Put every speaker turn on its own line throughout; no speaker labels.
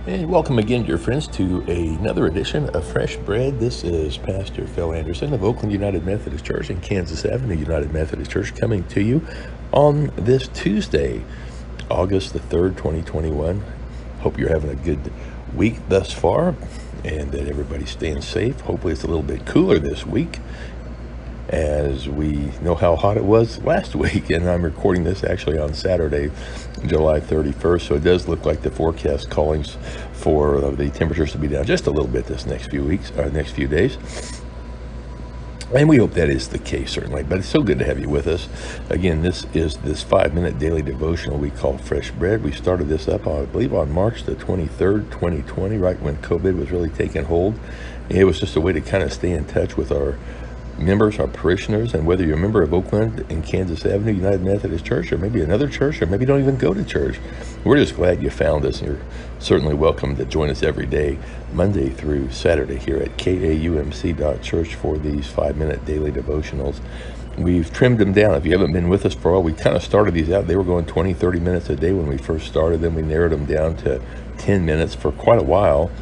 And welcome again, dear friends, to another edition of Fresh Bread. This is Pastor Phil Anderson of Oakland United Methodist Church and Kansas Avenue United Methodist Church coming to you on this Tuesday, August the 3rd, 2021. Hope you're having a good week thus far and that everybody's staying safe. Hopefully it's a little bit cooler this week, as we know how hot it was last week, and I'm recording this actually on Saturday, July 31st, so it does look like the forecast callings for the temperatures to be down just a little bit this next few weeks, or next few days, and we hope that is the case, certainly. But it's so good to have you with us. Again, this is this 5-minute daily devotional we call Fresh Bread. We started this up, I believe, on March the 23rd, 2020, right when COVID was really taking hold. It was just a way to kind of stay in touch with our members, our parishioners, and whether you're a member of Oakland and Kansas Avenue United Methodist Church, or maybe another church, or maybe you don't even go to church, we're just glad you found us, and you're certainly welcome to join us every day, Monday through Saturday, here at kaumc.church for these 5-minute daily devotionals. We've trimmed them down. If you haven't been with us for a while, we kind of started these out. They were going 20-30 minutes a day when we first started them. We narrowed them down to 10 minutes for quite a while.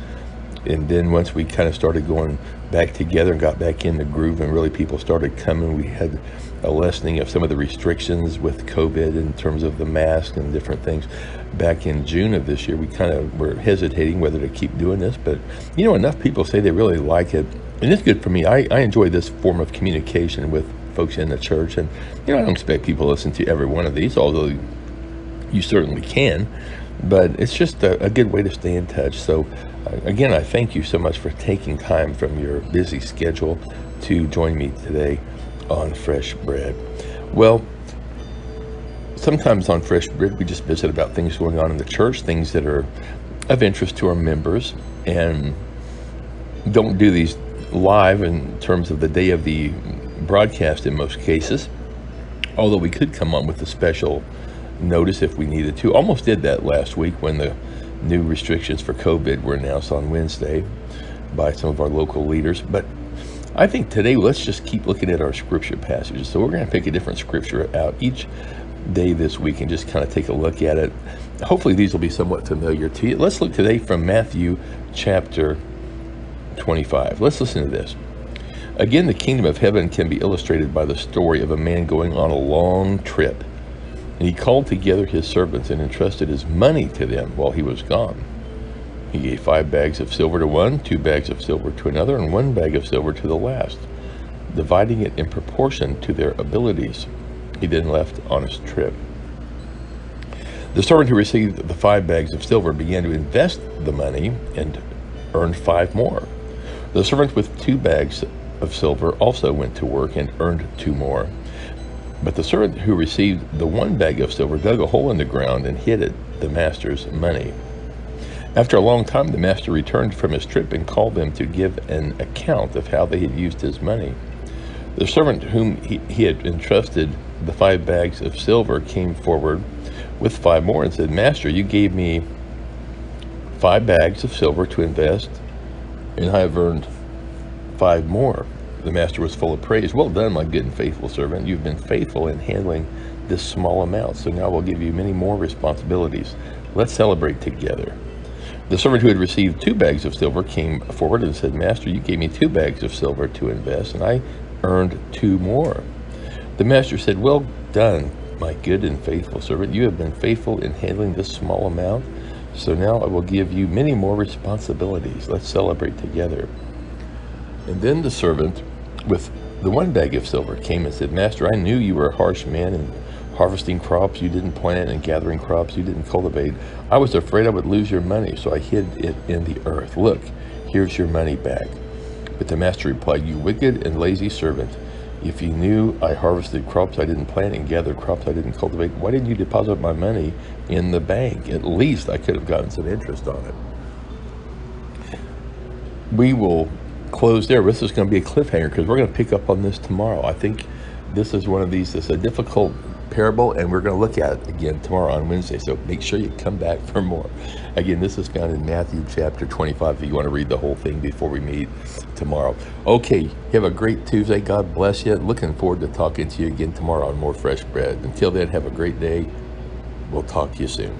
And then once we kind of started going back together and got back in the groove, and really people started coming, we had a lessening of some of the restrictions with COVID in terms of the mask and different things. Back in June of this year, we kind of were hesitating whether to keep doing this, but enough people say they really like it, and it's good for me. I enjoy this form of communication with folks in the church, and I don't expect people to listen to every one of these, although you certainly can, but it's just a good way to stay in touch. So again, I thank you so much for taking time from your busy schedule to join me today on Fresh Bread. Well, sometimes on Fresh Bread, we just visit about things going on in the church, things that are of interest to our members, and don't do these live in terms of the day of the broadcast in most cases, although we could come on with a special notice if we needed to. Almost did that last week when the new restrictions for COVID were announced on Wednesday by some of our local leaders. But I think today, let's just keep looking at our scripture passages. So we're going to pick a different scripture out each day this week and just kind of take a look at it. Hopefully these will be somewhat familiar to you. Let's look today from Matthew chapter 25. Let's listen to this. Again, the kingdom of heaven can be illustrated by the story of a man going on a long trip. And he called together his servants and entrusted his money to them while he was gone. He gave 5 bags of silver to one, 2 bags of silver to another, and 1 bag of silver to the last, dividing it in proportion to their abilities. He then left on his trip. The servant who received the 5 bags of silver began to invest the money and earned 5 more. The servant with 2 bags of silver also went to work and earned 2 more. But the servant who received the 1 bag of silver dug a hole in the ground and hid it, the master's money. After a long time, the master returned from his trip and called them to give an account of how they had used his money. The servant whom he had entrusted the 5 bags of silver came forward with 5 more and said, Master, you gave me 5 bags of silver to invest, and I have earned 5 more. The master was full of praise. Well done, my good and faithful servant. You've been faithful in handling this small amount, so now we'll give you many more responsibilities. Let's celebrate together. The servant who had received 2 bags of silver came forward and said, Master, you gave me 2 bags of silver to invest, and I earned 2 more. The master said, Well done, my good and faithful servant. You have been faithful in handling this small amount, so now I will give you many more responsibilities. Let's celebrate together. And then the servant with the 1 bag of silver came and said, Master, I knew you were a harsh man, and harvesting crops you didn't plant and gathering crops you didn't cultivate. I was afraid I would lose your money, so I hid it in the earth. Look, here's your money back. But the master replied, You wicked and lazy servant. If you knew I harvested crops I didn't plant and gathered crops I didn't cultivate, why didn't you deposit my money in the bank? At least I could have gotten some interest on it. We will close there. This is going to be a cliffhanger because we're going to pick up on this tomorrow. I think this is one of these, it's a difficult parable, and we're going to look at it again tomorrow on Wednesday, so make sure you come back for more. Again, this is found in Matthew chapter 25 if you want to read the whole thing before we meet tomorrow. Okay, have a great Tuesday. God bless you. Looking forward to talking to you again tomorrow on More Fresh Bread. Until then, have a great day. We'll talk to you soon.